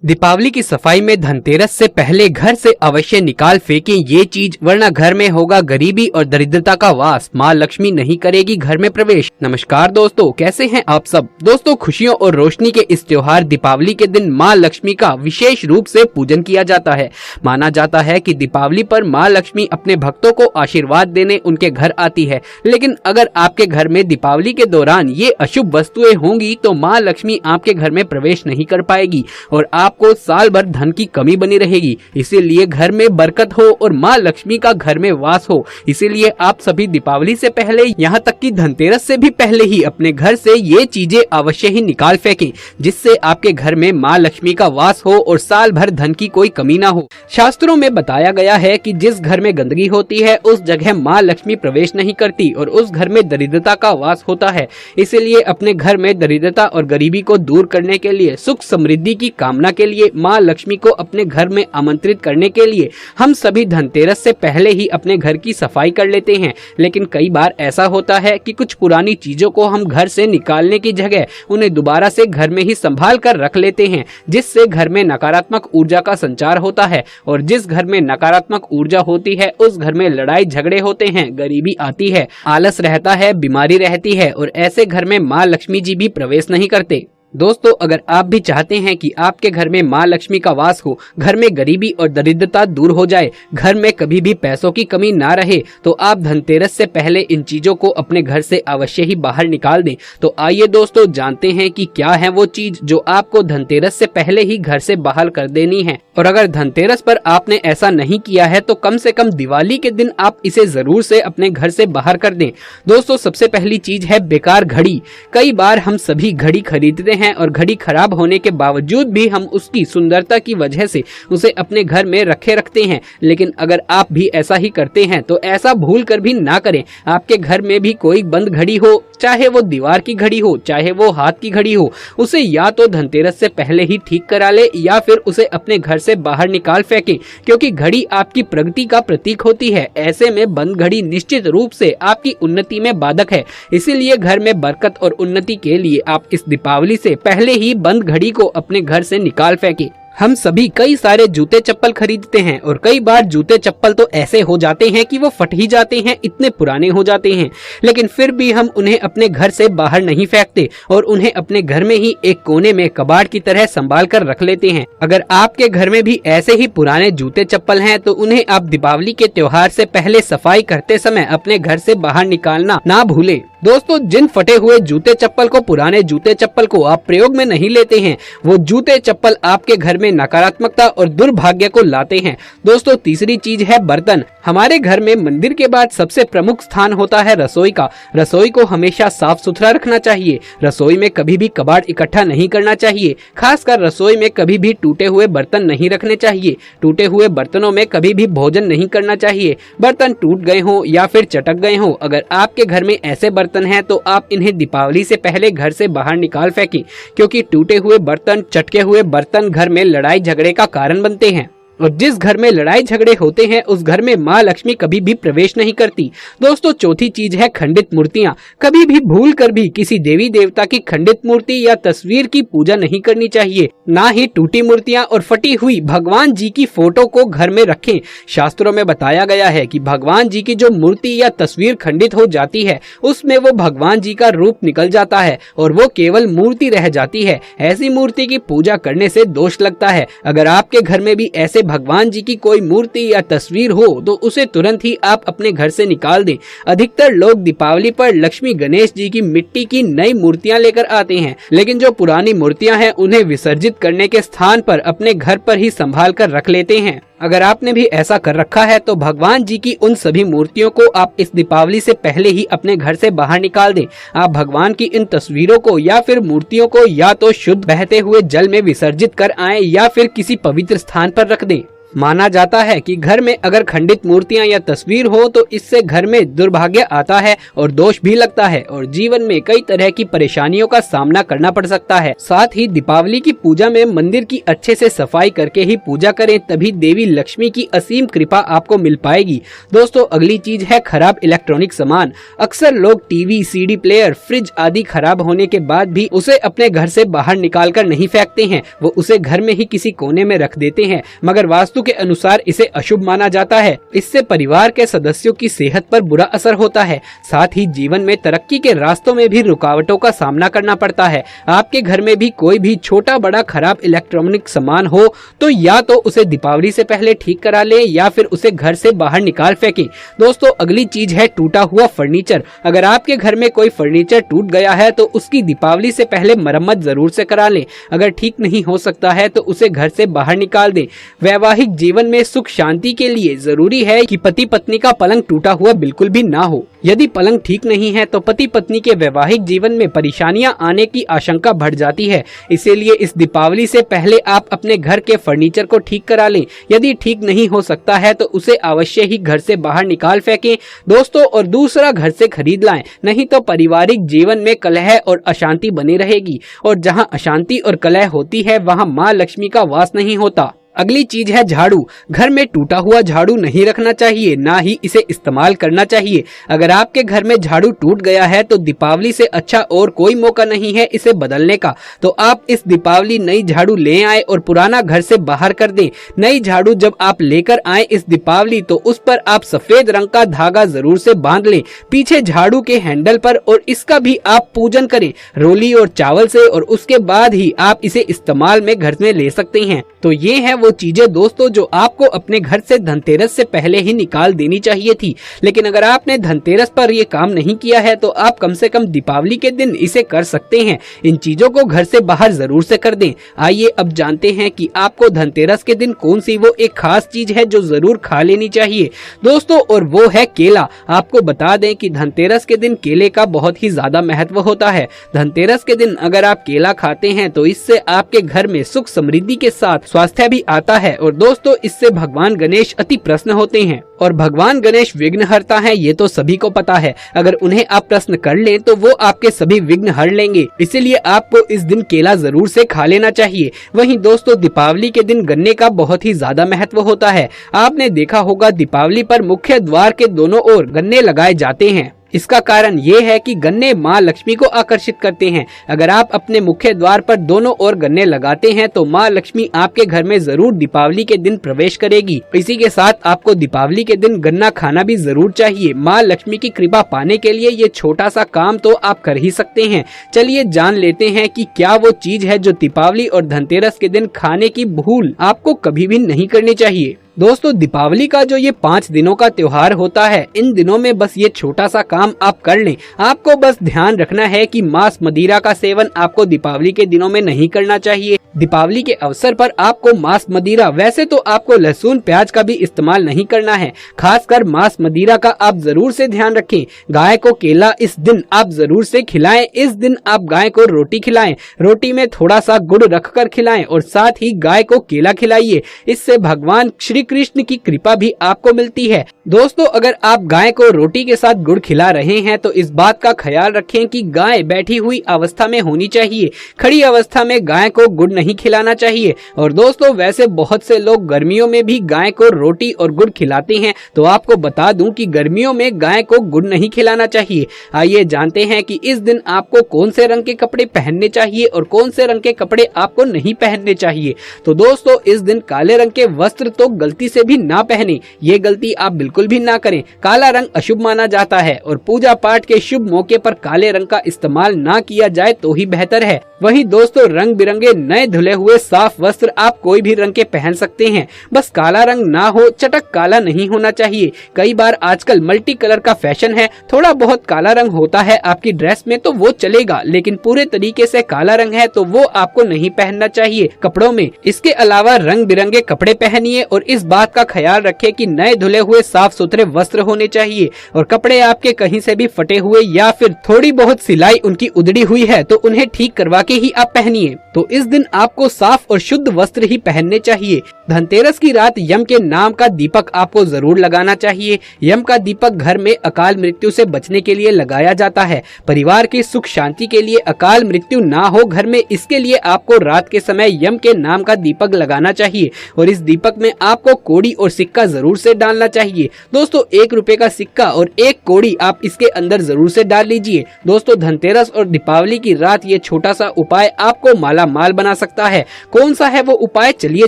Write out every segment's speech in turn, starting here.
दीपावली की सफाई में धनतेरस से पहले घर से अवश्य निकाल फेंकें ये चीज, वरना घर में होगा गरीबी और दरिद्रता का वास। माँ लक्ष्मी नहीं करेगी घर में प्रवेश। नमस्कार दोस्तों, कैसे हैं आप सब। दोस्तों, खुशियों और रोशनी के इस त्योहार दीपावली के दिन माँ लक्ष्मी का विशेष रूप से पूजन किया जाता है। माना जाता है कि दीपावली पर माँ लक्ष्मी अपने भक्तों को आशीर्वाद देने उनके घर आती है। लेकिन अगर आपके घर में दीपावली के दौरान ये अशुभ वस्तुएं होंगी तो माँ लक्ष्मी आपके घर में प्रवेश नहीं कर पाएगी और आपको साल भर धन की कमी बनी रहेगी। इसीलिए घर में बरकत हो और माँ लक्ष्मी का घर में वास हो, इसीलिए आप सभी दीपावली से पहले, यहाँ तक कि धनतेरस से भी पहले ही अपने घर से ये चीजें अवश्य ही निकाल फेंकें, जिससे आपके घर में माँ लक्ष्मी का वास हो और साल भर धन की कोई कमी ना हो। शास्त्रों में बताया गया है कि जिस घर में गंदगी होती है उस जगह माँ लक्ष्मी प्रवेश नहीं करती और उस घर में दरिद्रता का वास होता है। इसीलिए अपने घर में दरिद्रता और गरीबी को दूर करने के लिए, सुख समृद्धि की कामना के लिए, माँ लक्ष्मी को अपने घर में आमंत्रित करने के लिए हम सभी धनतेरस से पहले ही अपने घर की सफाई कर लेते हैं। लेकिन कई बार ऐसा होता है कि कुछ पुरानी चीजों को हम घर से निकालने की जगह उन्हें दोबारा से घर में ही संभाल कर रख लेते हैं, जिससे घर में नकारात्मक ऊर्जा का संचार होता है और जिस घर में नकारात्मक ऊर्जा होती है उस घर में लड़ाई झगड़े होते हैं, गरीबी आती है, आलस रहता है, बीमारी रहती है और ऐसे घर में माँ लक्ष्मी जी भी प्रवेश नहीं करते। दोस्तों, अगर आप भी चाहते हैं कि आपके घर में माँ लक्ष्मी का वास हो, घर में गरीबी और दरिद्रता दूर हो जाए, घर में कभी भी पैसों की कमी ना रहे, तो आप धनतेरस से पहले इन चीजों को अपने घर से अवश्य ही बाहर निकाल दें। तो आइए दोस्तों, जानते हैं कि क्या है वो चीज जो आपको धनतेरस से पहले ही घर से बाहर कर देनी है। और अगर धनतेरस पर आपने ऐसा नहीं किया है तो कम से कम दिवाली के दिन आप इसे जरूर से अपने घर से बाहर कर दें। दोस्तों, सबसे पहली चीज है बेकार घड़ी। कई बार हम सभी घड़ी खरीदते हैं और घड़ी खराब होने के बावजूद भी हम उसकी सुंदरता की वजह से उसे अपने घर में रखे रखते हैं। लेकिन अगर आप भी ऐसा ही करते हैं तो ऐसा भूल कर भी ना करें। आपके घर में भी कोई बंद घड़ी हो, चाहे वो दीवार की घड़ी हो, चाहे वो हाथ की घड़ी हो, उसे या तो धनतेरस से पहले ही ठीक करा ले या फिर उसे अपने घर से बाहर निकाल फेंकें, क्योंकि घड़ी आपकी प्रगति का प्रतीक होती है। ऐसे में बंद घड़ी निश्चित रूप से आपकी उन्नति में बाधक है। इसीलिए घर में बरकत और उन्नति के लिए आप इस दीपावली से पहले ही बंद घड़ी को अपने घर से निकाल फेंकें। हम सभी कई सारे जूते चप्पल खरीदते हैं और कई बार जूते चप्पल तो ऐसे हो जाते हैं कि वो फट ही जाते हैं, इतने पुराने हो जाते हैं। लेकिन फिर भी हम उन्हें अपने घर से बाहर नहीं फेंकते और उन्हें अपने घर में ही एक कोने में कबाड़ की तरह संभाल कर रख लेते हैं। अगर आपके घर में भी ऐसे ही पुराने जूते चप्पल हैं तो उन्हें आप दीपावली के त्योहार से पहले सफाई करते समय अपने घर से बाहर निकालना ना भूलें। दोस्तों, जिन फटे हुए जूते चप्पल को, पुराने जूते चप्पल को आप प्रयोग में नहीं लेते हैं, वो जूते चप्पल आपके घर में नकारात्मकता और दुर्भाग्य को लाते हैं। दोस्तों, तीसरी चीज है बर्तन। हमारे घर में मंदिर के बाद सबसे प्रमुख स्थान होता है रसोई का। रसोई को हमेशा साफ सुथरा रखना चाहिए। रसोई में कभी भी कबाड़ इकट्ठा नहीं करना चाहिए। खासकर रसोई में कभी भी टूटे हुए बर्तन नहीं रखने चाहिए। टूटे हुए बर्तनों में कभी भी भोजन नहीं करना चाहिए। बर्तन टूट गए हों या फिर चटक गए हों, अगर आपके घर में ऐसे बर्तन है तो आप इन्हें दीपावली से पहले घर से बाहर निकाल फेंकें, क्योंकि टूटे हुए बर्तन, चटके हुए बर्तन घर में लड़ाई झगड़े का कारण बनते हैं और जिस घर में लड़ाई झगड़े होते हैं उस घर में माँ लक्ष्मी कभी भी प्रवेश नहीं करती। दोस्तों, चौथी चीज है खंडित मूर्तियाँ। कभी भी भूल कर भी किसी देवी देवता की खंडित मूर्ति या तस्वीर की पूजा नहीं करनी चाहिए। ना ही टूटी मूर्तियाँ और फटी हुई भगवान जी की फोटो को घर में रखें। शास्त्रों में बताया गया है कि भगवान जी की जो मूर्ति या तस्वीर खंडित हो जाती है उसमें वो भगवान जी का रूप निकल जाता है और वो केवल मूर्ति रह जाती है। ऐसी मूर्ति की पूजा करने से दोष लगता है। अगर आपके घर में भी ऐसे भगवान जी की कोई मूर्ति या तस्वीर हो तो उसे तुरंत ही आप अपने घर से निकाल दें। अधिकतर लोग दीपावली पर लक्ष्मी गणेश जी की मिट्टी की नई मूर्तियां लेकर आते हैं, लेकिन जो पुरानी मूर्तियां हैं उन्हें विसर्जित करने के स्थान पर अपने घर पर ही संभाल कर रख लेते हैं। अगर आपने भी ऐसा कर रखा है तो भगवान जी की उन सभी मूर्तियों को आप इस दीपावली से पहले ही अपने घर से बाहर निकाल दें। आप भगवान की इन तस्वीरों को या फिर मूर्तियों को या तो शुद्ध बहते हुए जल में विसर्जित कर आएं या फिर किसी पवित्र स्थान पर रख दें। माना जाता है कि घर में अगर खंडित मूर्तियां या तस्वीर हो तो इससे घर में दुर्भाग्य आता है और दोष भी लगता है और जीवन में कई तरह की परेशानियों का सामना करना पड़ सकता है। साथ ही दीपावली की पूजा में मंदिर की अच्छे से सफाई करके ही पूजा करें, तभी देवी लक्ष्मी की असीम कृपा आपको मिल पाएगी। दोस्तों, अगली चीज है खराब इलेक्ट्रॉनिक सामान। अक्सर लोग टीवी, सीडी प्लेयर, फ्रिज आदि खराब होने के बाद भी उसे अपने घर से बाहर निकाल कर नहीं फेंकते हैं, वो उसे घर में ही किसी कोने में रख देते हैं, मगर वास्तु के अनुसार इसे अशुभ माना जाता है। इससे परिवार के सदस्यों की सेहत पर बुरा असर होता है। साथ ही जीवन में तरक्की के रास्तों में भी रुकावटों का सामना करना पड़ता है। आपके घर में भी कोई भी छोटा बड़ा खराब इलेक्ट्रॉनिक सामान हो तो या तो उसे दीपावली से पहले ठीक करा ले या फिर उसे घर से बाहर निकाल फेंके। दोस्तों, अगली चीज है टूटा हुआ फर्नीचर। अगर आपके घर में कोई फर्नीचर टूट गया है तो उसकी दीपावली से पहले मरम्मत जरूर से करा लें। अगर ठीक नहीं हो सकता है तो उसे घर से बाहर निकाल दें। वैवाहिक जीवन में सुख शांति के लिए जरूरी है कि पति पत्नी का पलंग टूटा हुआ बिल्कुल भी ना हो। यदि पलंग ठीक नहीं है तो पति पत्नी के वैवाहिक जीवन में परेशानियां आने की आशंका बढ़ जाती है। इसीलिए इस दीपावली से पहले आप अपने घर के फर्नीचर को ठीक करा लें। यदि ठीक नहीं हो सकता है तो उसे अवश्य ही घर से बाहर निकाल फेंकें दोस्तों, और दूसरा घर से खरीद लाएं, नहीं तो पारिवारिक जीवन में कलह और अशांति बनी रहेगी और जहां अशांति और कलह होती है वहां मां लक्ष्मी का वास नहीं होता। अगली चीज है झाड़ू। घर में टूटा हुआ झाड़ू नहीं रखना चाहिए, ना ही इसे इस्तेमाल करना चाहिए। अगर आपके घर में झाड़ू टूट गया है तो दीपावली से अच्छा और कोई मौका नहीं है इसे बदलने का। तो आप इस दीपावली नई झाड़ू ले आए और पुराना घर से बाहर कर दें। नई झाड़ू जब आप लेकर आए इस दीपावली तो उस पर आप सफेद रंग का धागा जरूर से बांध लें पीछे झाड़ू के हैंडल पर, और इसका भी आप पूजन करें रोली और चावल से, और उसके बाद ही आप इसे इस्तेमाल में घर में ले सकते हैं। तो ये है वो चीजें दोस्तों जो आपको अपने घर से धनतेरस से पहले ही निकाल देनी चाहिए थी। लेकिन अगर आपने धनतेरस पर ये काम नहीं किया है तो आप कम से कम दीपावली के दिन इसे कर सकते हैं। इन चीजों को घर से बाहर जरूर से कर दें। आइए अब जानते हैं कि आपको धनतेरस के दिन कौन सी वो एक खास चीज है जो जरूर खा लेनी चाहिए दोस्तों, और वो है केला। आपको बता दें कि धनतेरस के दिन केले का बहुत ही ज्यादा महत्व होता है। धनतेरस के दिन अगर आप केला खाते हैं तो इससे आपके घर में सुख समृद्धि के साथ स्वास्थ्य भी आता है, और दोस्तों इससे भगवान गणेश अति प्रसन्न होते हैं। और भगवान गणेश विघ्नहर्ता हैं, ये तो सभी को पता है। अगर उन्हें आप प्रश्न कर लें तो वो आपके सभी विघ्न हर लेंगे। इसीलिए आपको इस दिन केला जरूर से खा लेना चाहिए। वहीं दोस्तों दीपावली के दिन गन्ने का बहुत ही ज्यादा महत्व होता है। आपने देखा होगा दीपावली पर मुख्य द्वार के दोनों ओर गन्ने लगाए जाते हैं। इसका कारण ये है कि गन्ने माँ लक्ष्मी को आकर्षित करते हैं। अगर आप अपने मुख्य द्वार पर दोनों ओर गन्ने लगाते हैं तो माँ लक्ष्मी आपके घर में जरूर दीपावली के दिन प्रवेश करेगी। इसी के साथ आपको दीपावली के दिन गन्ना खाना भी जरूर चाहिए। माँ लक्ष्मी की कृपा पाने के लिए ये छोटा सा काम तो आप कर ही सकते हैं। चलिए जान लेते हैं कि क्या वो चीज है जो दीपावली और धनतेरस के दिन खाने की भूल आपको कभी भी नहीं करनी चाहिए। दोस्तों दीपावली का जो ये 5 दिनों का त्योहार होता है, इन दिनों में बस ये छोटा सा काम आप कर लें। आपको बस ध्यान रखना है कि मांस मदिरा का सेवन आपको दीपावली के दिनों में नहीं करना चाहिए। दीपावली के अवसर पर आपको मांस मदिरा, वैसे तो आपको लहसुन प्याज का भी इस्तेमाल नहीं करना है, खासकर मांस मदिरा का आप जरूर से ध्यान रखें। गाय को केला इस दिन आप जरूर से खिलाएं। इस दिन आप गाय को रोटी खिलाएं, रोटी में थोड़ा सा गुड़ रखकर खिलाएं और साथ ही गाय को केला खिलाइए। इससे भगवान श्री कृष्ण की कृपा भी आपको मिलती है। दोस्तों अगर आप गाय को रोटी के साथ गुड़ खिला रहे हैं तो इस बात का ख्याल रखें कि गाय बैठी हुई अवस्था में होनी चाहिए। खड़ी अवस्था में गाय को गुड़ नहीं खिलाना चाहिए। और दोस्तों वैसे बहुत से लोग गर्मियों में भी गाय को रोटी और गुड़ खिलाते हैं, तो आपको बता दूं कि गर्मियों में गाय को गुड़ नहीं खिलाना चाहिए। आइए जानते हैं कि इस दिन आपको कौन से रंग के कपड़े पहनने चाहिए और कौन से रंग के कपड़े आपको नहीं पहनने चाहिए। तो दोस्तों इस दिन काले रंग के वस्त्र तो गलती से भी ना पहने, ये गलती आप बिल्कुल भी ना करें। काला रंग अशुभ माना जाता है और पूजा पाठ के शुभ मौके पर काले रंग का इस्तेमाल ना किया जाए तो ही बेहतर है। वहीं दोस्तों रंग बिरंगे नए धुले हुए साफ वस्त्र आप कोई भी रंग के पहन सकते हैं, बस काला रंग ना हो, चटक काला नहीं होना चाहिए। कई बार आजकल मल्टी कलर का फैशन है, थोड़ा बहुत काला रंग होता है आपकी ड्रेस में तो वो चलेगा, लेकिन पूरे तरीके से काला रंग है तो वो आपको नहीं पहनना चाहिए कपड़ों में। इसके अलावा रंग बिरंगे कपड़े पहनिए और इस बात का ख्याल रखें कि नए धुले हुए साफ सुथरे वस्त्र होने चाहिए और कपड़े आपके कहीं से भी फटे हुए या फिर थोड़ी बहुत सिलाई उनकी उधड़ी हुई है तो उन्हें ठीक करवा के ही आप पहनिए। तो इस दिन आपको साफ और शुद्ध वस्त्र ही पहनने चाहिए। धनतेरस की रात यम के नाम का दीपक आपको जरूर लगाना चाहिए। यम का दीपक घर में अकाल मृत्यु से बचने के लिए लगाया जाता है। परिवार की सुख शांति के लिए, अकाल मृत्यु ना हो घर में, इसके लिए आपको रात के समय यम के नाम का दीपक लगाना चाहिए और इस दीपक में आपको कौड़ी और सिक्का जरूर से डालना चाहिए। दोस्तों 1 रुपए का सिक्का और 1 कौड़ी आप इसके अंदर जरूर से डाल लीजिए। दोस्तों धनतेरस और दीपावली की रात ये छोटा सा उपाय आपको माला माल बना सकता है। कौन सा है वो उपाय, चलिए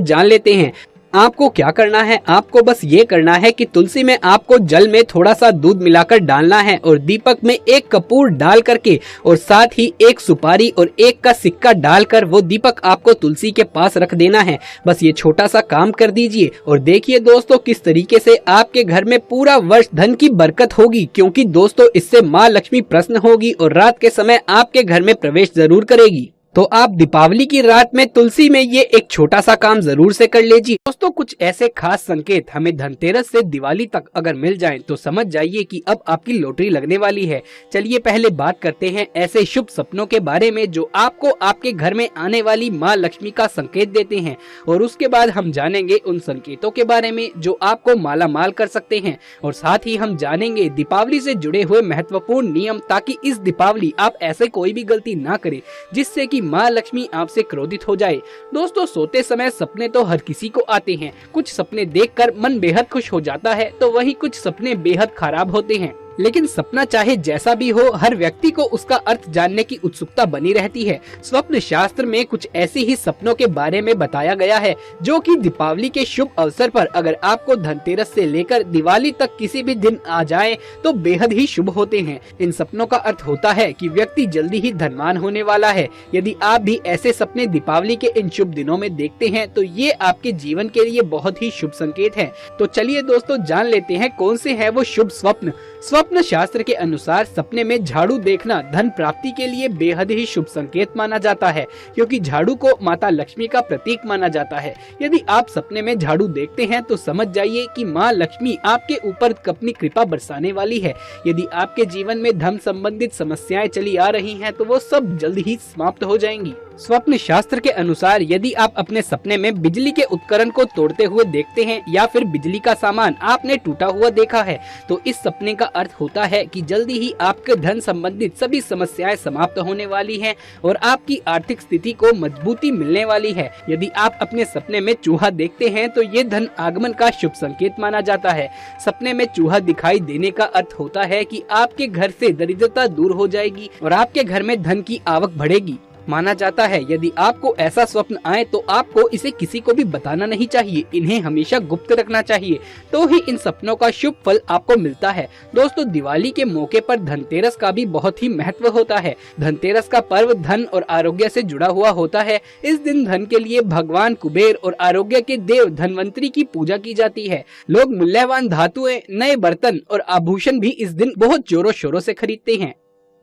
जान लेते हैं। आपको क्या करना है, आपको बस ये करना है कि तुलसी में आपको जल में थोड़ा सा दूध मिलाकर डालना है और दीपक में 1 कपूर डाल करके और साथ ही 1 सुपारी और 1 का सिक्का डालकर वो दीपक आपको तुलसी के पास रख देना है। बस ये छोटा सा काम कर दीजिए और देखिए दोस्तों किस तरीके से आपके घर में पूरा वर्ष धन की बरकत होगी, क्योंकि दोस्तों इससे माँ लक्ष्मी प्रसन्न होगी और रात के समय आपके घर में प्रवेश जरूर करेगी। तो आप दीपावली की रात में तुलसी में ये एक छोटा सा काम जरूर से कर लीजिए। दोस्तों कुछ ऐसे खास संकेत हमें धनतेरस से दिवाली तक अगर मिल जाएं तो समझ जाइए कि अब आपकी लॉटरी लगने वाली है। चलिए पहले बात करते हैं ऐसे शुभ सपनों के बारे में जो आपको आपके घर में आने वाली माँ लक्ष्मी का संकेत देते हैं और उसके बाद हम जानेंगे उन संकेतों के बारे में जो आपको माला माल कर सकते हैं और साथ ही हम जानेंगे दीपावली से जुड़े हुए महत्वपूर्ण नियम, ताकि इस दीपावली आप ऐसे कोई भी गलती ना करें जिससे कि माँ लक्ष्मी आपसे क्रोधित हो जाए। दोस्तों सोते समय सपने तो हर किसी को आते हैं। कुछ सपने देखकर मन बेहद खुश हो जाता है तो वहीं कुछ सपने बेहद खराब होते हैं। लेकिन सपना चाहे जैसा भी हो, हर व्यक्ति को उसका अर्थ जानने की उत्सुकता बनी रहती है। स्वप्न शास्त्र में कुछ ऐसे ही सपनों के बारे में बताया गया है जो कि दीपावली के शुभ अवसर पर अगर आपको धनतेरस से लेकर दिवाली तक किसी भी दिन आ जाए तो बेहद ही शुभ होते हैं। इन सपनों का अर्थ होता है कि व्यक्ति जल्दी ही धनवान होने वाला है। यदि आप भी ऐसे सपने दीपावली के इन शुभ दिनों में देखते हैं तो ये आपके जीवन के लिए बहुत ही शुभ संकेत है। तो चलिए दोस्तों जान लेते हैं कौन से है वो शुभ स्वप्न। स्वप्न शास्त्र के अनुसार सपने में झाड़ू देखना धन प्राप्ति के लिए बेहद ही शुभ संकेत माना जाता है, क्योंकि झाड़ू को माता लक्ष्मी का प्रतीक माना जाता है। यदि आप सपने में झाड़ू देखते हैं तो समझ जाइए कि माँ लक्ष्मी आपके ऊपर अपनी कृपा बरसाने वाली है। यदि आपके जीवन में धन संबंधित समस्याएं चली आ रही हैं तो वो सब जल्द ही समाप्त हो जाएंगी। स्वप्न शास्त्र के अनुसार यदि आप अपने सपने में बिजली के उपकरण को तोड़ते हुए देखते हैं या फिर बिजली का सामान आपने टूटा हुआ देखा है तो इस सपने का अर्थ होता है कि जल्दी ही आपके धन संबंधित सभी समस्याएं समाप्त होने वाली हैं और आपकी आर्थिक स्थिति को मजबूती मिलने वाली है। यदि आप अपने सपने में चूहा देखते हैं तो ये धन आगमन का शुभ संकेत माना जाता है। सपने में चूहा दिखाई देने का अर्थ होता है कि आपके घर से दरिद्रता दूर हो जाएगी और आपके घर में धन की आवक बढ़ेगी। माना जाता है यदि आपको ऐसा स्वप्न आए तो आपको इसे किसी को भी बताना नहीं चाहिए, इन्हें हमेशा गुप्त रखना चाहिए, तो ही इन सपनों का शुभ फल आपको मिलता है। दोस्तों दिवाली के मौके पर धनतेरस का भी बहुत ही महत्व होता है। धनतेरस का पर्व धन और आरोग्य से जुड़ा हुआ होता है। इस दिन धन के लिए भगवान कुबेर और आरोग्य के देव धनवंतरी की पूजा की जाती है। लोग मूल्यवान धातुएं, नए बर्तन और आभूषण भी इस दिन बहुत जोरों शोरों से खरीदते हैं।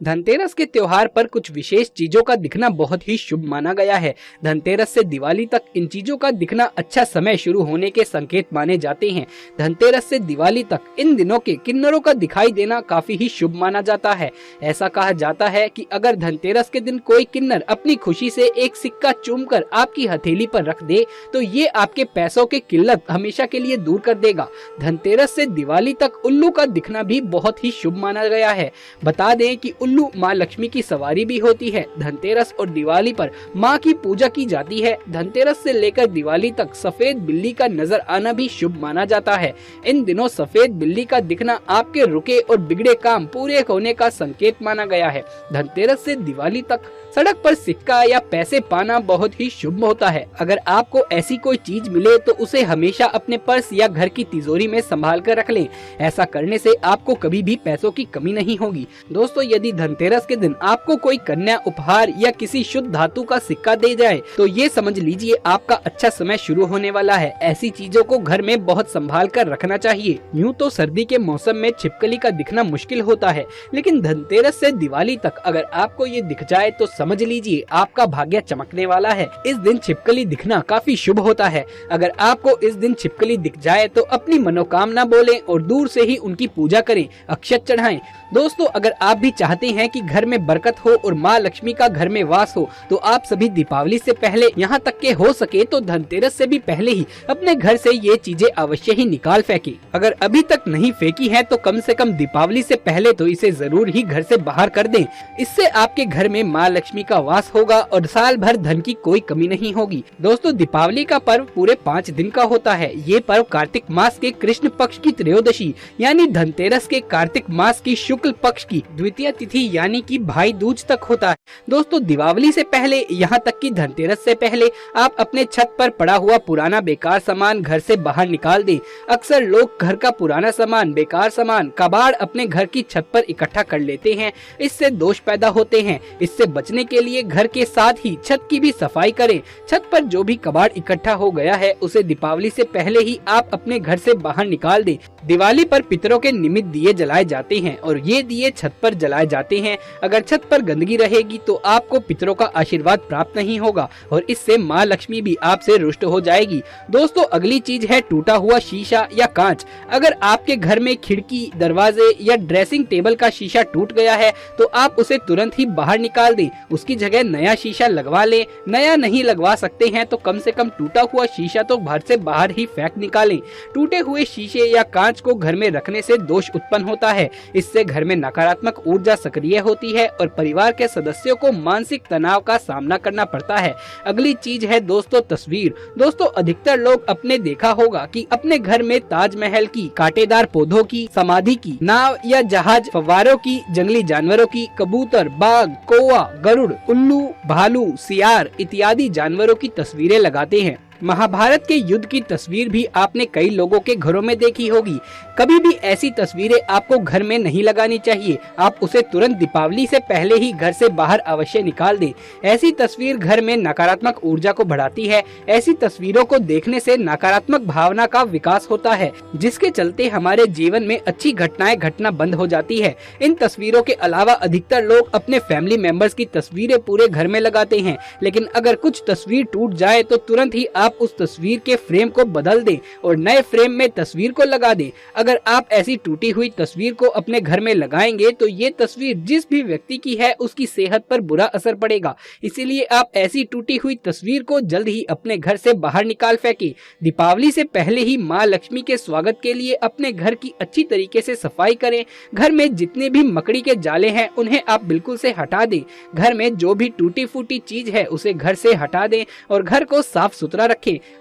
धनतेरस के त्योहार पर कुछ विशेष चीजों का दिखना बहुत ही शुभ माना गया है। धनतेरस से दिवाली तक इन चीजों का दिखना अच्छा समय शुरू होने के संकेत माने जाते हैं। धनतेरस से दिवाली तक इन दिनों के किन्नरों का दिखाई देना काफी ही शुभ माना जाता है। ऐसा कहा जाता है कि अगर धनतेरस के दिन कोई किन्नर अपनी खुशी से एक सिक्का चूमकर आपकी हथेली पर रख दे तो ये आपके पैसों की किल्लत हमेशा के लिए दूर कर देगा। धनतेरस से दिवाली तक उल्लू का दिखना भी बहुत ही शुभ माना गया है। बता दें कि उल्लू माँ लक्ष्मी की सवारी भी होती है। धनतेरस और दिवाली पर माँ की पूजा की जाती है। धनतेरस से लेकर दिवाली तक सफेद बिल्ली का नजर आना भी शुभ माना जाता है। इन दिनों सफेद बिल्ली का दिखना आपके रुके और बिगड़े काम पूरे होने का संकेत माना गया है। धनतेरस से दिवाली तक सड़क पर सिक्का या पैसे पाना बहुत ही शुभ होता है। अगर आपको ऐसी कोई चीज मिले तो उसे हमेशा अपने पर्स या घर की तिजोरी में संभाल कर रख लें। ऐसा करने से आपको कभी भी पैसों की कमी नहीं होगी। दोस्तों यदि धनतेरस के दिन आपको कोई कन्या उपहार या किसी शुद्ध धातु का सिक्का दे जाए तो ये समझ लीजिए आपका अच्छा समय शुरू होने वाला है। ऐसी चीजों को घर में बहुत संभाल कर रखना चाहिए। यूँ तो सर्दी के मौसम में छिपकली का दिखना मुश्किल होता है, लेकिन धनतेरस से दिवाली तक अगर आपको ये दिख जाए तो समझ लीजिए आपका भाग्य चमकने वाला है। इस दिन छिपकली दिखना काफी शुभ होता है। अगर आपको इस दिन छिपकली दिख जाए तो अपनी मनोकामना बोलें और दूर से ही उनकी पूजा करें, अक्षत चढ़ाएं। दोस्तों, अगर आप भी चाहते हैं कि घर में बरकत हो और माँ लक्ष्मी का घर में वास हो तो आप सभी दीपावली से पहले, यहाँ तक के हो सके तो धनतेरस से भी पहले ही अपने घर से ये चीजें अवश्य ही निकाल फेंकें। अगर अभी तक नहीं फेंकी है तो कम से कम दीपावली से पहले तो इसे जरूर ही घर से बाहर कर दें। इससे आपके घर में माँ लक्ष्मी का वास होगा और साल भर धन की कोई कमी नहीं होगी। दोस्तों, दीपावली का पर्व पूरे 5 दिन का होता है। ये पर्व कार्तिक मास के कृष्ण पक्ष की त्रयोदशी यानी धनतेरस के कार्तिक मास की शुक्ल पक्ष की द्वितीय तिथि यानी कि भाई दूज तक होता है। दोस्तों, दीपावली से पहले, यहाँ तक कि धनतेरस से पहले आप अपने छत पर पड़ा हुआ पुराना बेकार सामान घर से बाहर निकाल दें। अक्सर लोग घर का पुराना सामान, बेकार सामान, कबाड़ अपने घर की छत पर इकट्ठा कर लेते हैं। इससे दोष पैदा होते हैं। इससे बचने के लिए घर के साथ ही छत की भी सफाई करें। छत पर जो भी कबाड़ इकट्ठा हो गया है उसे दीपावली से पहले ही आप अपने घर से बाहर निकाल दें। दिवाली पर पितरों के निमित्त दिए जलाए जाते हैं और ये दिए छत पर जलाए जाते हैं। अगर छत पर गंदगी रहेगी तो आपको पितरों का आशीर्वाद प्राप्त नहीं होगा और इससे माँ लक्ष्मी भी आपसे रुष्ट हो जाएगी। दोस्तों, अगली चीज है टूटा हुआ शीशा या कांच। अगर आपके घर में खिड़की, दरवाजे या ड्रेसिंग टेबल का शीशा टूट गया है तो आप उसे तुरंत ही बाहर निकाल दें। उसकी जगह नया शीशा लगवा लें। नया नहीं लगवा सकते हैं तो कम से कम टूटा हुआ शीशा तो घर से बाहर ही फेंक निकालें। टूटे हुए शीशे या कांच को घर में रखने से दोष उत्पन्न होता है। इससे घर में नकारात्मक ऊर्जा सक्रिय होती है और परिवार के सदस्यों को मानसिक तनाव का सामना करना पड़ता है। अगली चीज है दोस्तों तस्वीर। दोस्तों, अधिकतर लोग अपने देखा होगा कि अपने घर में ताजमहल की, कांटेदार पौधों की, समाधि की, नाव या जहाज, फव्वारों की, जंगली जानवरों की, कबूतर, बाघ, कौवा, गरुड़, उल्लू, भालू, सियार इत्यादि जानवरों की तस्वीरें लगाते हैं। महाभारत के युद्ध की तस्वीर भी आपने कई लोगों के घरों में देखी होगी। कभी भी ऐसी तस्वीरें आपको घर में नहीं लगानी चाहिए। आप उसे तुरंत दीपावली से पहले ही घर से बाहर अवश्य निकाल दें। ऐसी तस्वीर घर में नकारात्मक ऊर्जा को बढ़ाती है। ऐसी तस्वीरों को देखने से नकारात्मक भावना का विकास होता है, जिसके चलते हमारे जीवन में अच्छी घटनाएं घटना बंद हो जाती है। इन तस्वीरों के अलावा अधिकतर लोग अपने फैमिली मेंबर्स की तस्वीरें पूरे घर में लगाते हैं, लेकिन अगर कुछ तस्वीर टूट जाए तो तुरंत ही आप उस तस्वीर के फ्रेम को बदल दें और नए फ्रेम में तस्वीर को लगा दें। अगर आप ऐसी टूटी हुई तस्वीर को अपने घर में लगाएंगे तो ये तस्वीर जिस भी व्यक्ति की है उसकी सेहत पर बुरा असर पड़ेगा। इसीलिए आप ऐसी टूटी हुई तस्वीर को जल्द ही अपने घर से बाहर निकाल फेंकें। दीपावली से पहले ही माँ लक्ष्मी के स्वागत के लिए अपने घर की अच्छी तरीके से सफाई करें। घर में जितने भी मकड़ी के जाले हैं उन्हें आप बिल्कुल से हटा दें। घर में जो भी टूटी फूटी चीज है उसे घर से हटा दें और घर को साफ सुथरा रखें।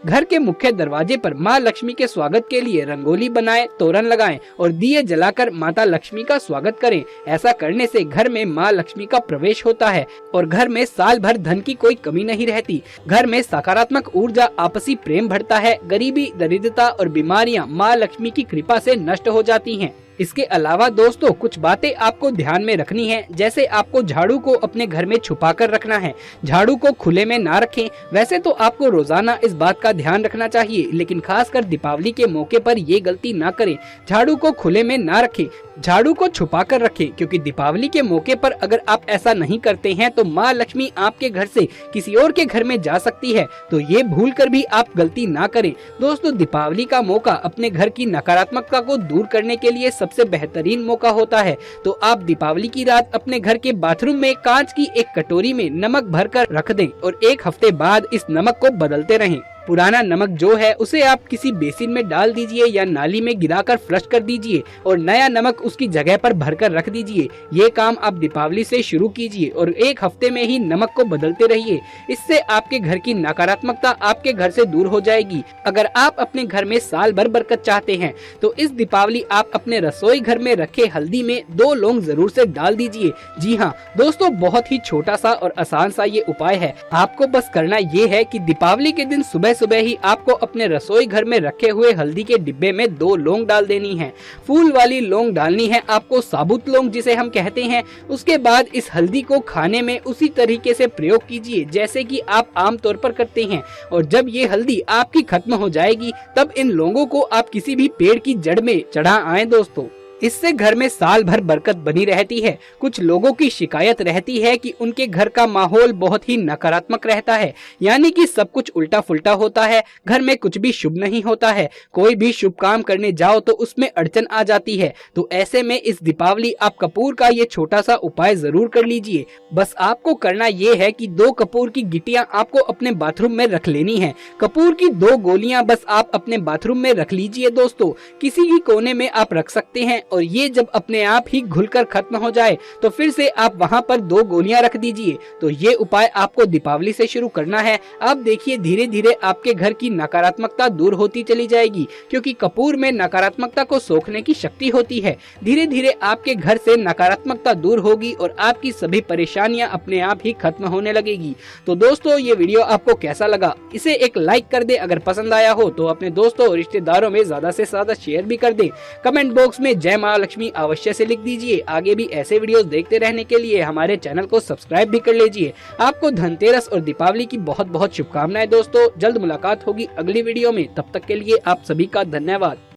घर के मुख्य दरवाजे पर माँ लक्ष्मी के स्वागत के लिए रंगोली बनाएं, तोरण लगाएं और दिए जलाकर माता लक्ष्मी का स्वागत करें। ऐसा करने से घर में माँ लक्ष्मी का प्रवेश होता है और घर में साल भर धन की कोई कमी नहीं रहती। घर में सकारात्मक ऊर्जा, आपसी प्रेम बढ़ता है। गरीबी, दरिद्रता और बीमारियां माँ लक्ष्मी की कृपा से नष्ट हो जाती हैं। इसके अलावा दोस्तों कुछ बातें आपको ध्यान में रखनी है, जैसे आपको झाड़ू को अपने घर में छुपा कर रखना है। झाड़ू को खुले में ना रखें। वैसे तो आपको रोजाना इस बात का ध्यान रखना चाहिए, लेकिन खासकर दीपावली के मौके पर ये गलती ना करें। झाड़ू को खुले में ना रखें, झाड़ू को छुपा कर रखें, क्योंकि दीपावली के मौके पर अगर आप ऐसा नहीं करते हैं तो माँ लक्ष्मी आपके घर से किसी और के घर में जा सकती है। तो ये भूल कर भी आप गलती ना करें। दोस्तों, दीपावली का मौका अपने घर की नकारात्मकता को दूर करने के लिए सबसे बेहतरीन मौका होता है। तो आप दीपावली की रात अपने घर के बाथरूम में कांच की एक कटोरी में नमक भरकर रख दें और 1 हफ्ते बाद इस नमक को बदलते रहें। पुराना नमक जो है उसे आप किसी बेसिन में डाल दीजिए या नाली में गिराकर फ्लश कर दीजिए और नया नमक उसकी जगह पर भरकर रख दीजिए। ये काम आप दीपावली से शुरू कीजिए और 1 हफ्ते में ही नमक को बदलते रहिए। इससे आपके घर की नकारात्मकता आपके घर से दूर हो जाएगी। अगर आप अपने घर में साल भर बरकत चाहते हैं तो इस दीपावली आप अपने रसोई घर में रखे हल्दी में 2 लौंग जरूर से डाल दीजिए। जी हाँ दोस्तों, बहुत ही छोटा सा और आसान सा ये उपाय है। आपको बस करना ये है कि दीपावली के दिन सुबह ही आपको अपने रसोई घर में रखे हुए हल्दी के डिब्बे में 2 लौंग डाल देनी है। फूल वाली लौंग डालनी है आपको, साबुत लौंग जिसे हम कहते हैं। उसके बाद इस हल्दी को खाने में उसी तरीके से प्रयोग कीजिए जैसे कि आप आम तौर पर करते हैं और जब ये हल्दी आपकी खत्म हो जाएगी तब इन लौंगों को आप किसी भी पेड़ की जड़ में चढ़ा आए। दोस्तों, इससे घर में साल भर बरकत बनी रहती है। कुछ लोगों की शिकायत रहती है कि उनके घर का माहौल बहुत ही नकारात्मक रहता है, यानी कि सब कुछ उल्टा फुल्टा होता है, घर में कुछ भी शुभ नहीं होता है, कोई भी शुभ काम करने जाओ तो उसमें अड़चन आ जाती है। तो ऐसे में इस दीपावली आप कपूर का ये छोटा सा उपाय जरूर कर लीजिए। बस आपको करना ये है कि 2 कपूर की गिट्टियां आपको अपने बाथरूम में रख लेनी है। कपूर की 2 गोलियां बस आप अपने बाथरूम में रख लीजिए दोस्तों, किसी भी कोने में आप रख सकते हैं। और ये जब अपने आप ही घुलकर खत्म हो जाए तो फिर से आप वहां पर 2 गोलियां रख दीजिए। तो ये उपाय आपको दीपावली से शुरू करना है। आप देखिए धीरे धीरे आपके घर की नकारात्मकता दूर होती चली जाएगी, क्योंकि कपूर में नकारात्मकता को सोखने की शक्ति होती है। धीरे धीरे आपके घर से नकारात्मकता दूर होगी और आपकी सभी परेशानियां अपने आप ही खत्म होने लगेगी। तो दोस्तों ये वीडियो आपको कैसा लगा, इसे एक लाइक कर दे। अगर पसंद आया हो तो अपने दोस्तों और रिश्तेदारों में ज्यादा से ज्यादा शेयर भी कर दे। कमेंट बॉक्स में जय महालक्ष्मी अवश्य से लिख दीजिए। आगे भी ऐसे वीडियोस देखते रहने के लिए हमारे चैनल को सब्सक्राइब भी कर लीजिए। आपको धनतेरस और दीपावली की बहुत बहुत शुभकामनाएं दोस्तों। जल्द मुलाकात होगी अगली वीडियो में, तब तक के लिए आप सभी का धन्यवाद।